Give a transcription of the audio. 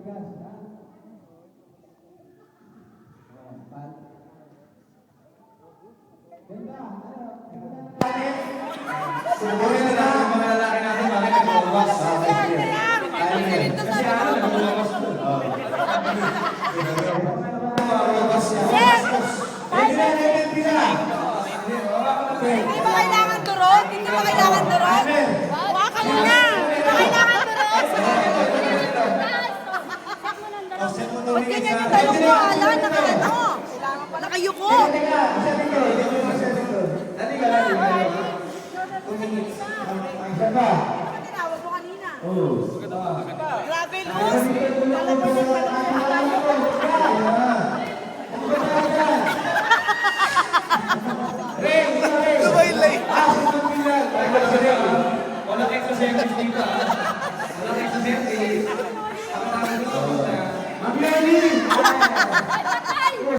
Siguro na lang ang mga lalaki natin, bakit nag-uwas? Kasi ano, nag-uwas doon. Hindi ba kailangan durog? Hindi ba kailangan durog? Hawakan mo na! Hindi ba kailangan durog? Ba't ganyan yung talong mo? Ala, nakayuko! Tinawag mo kanina. Grabe, Luz! Talagang yung Wala kayo sa service dito. Wala kayo sa service. Ang tawag dito. Mag-learning!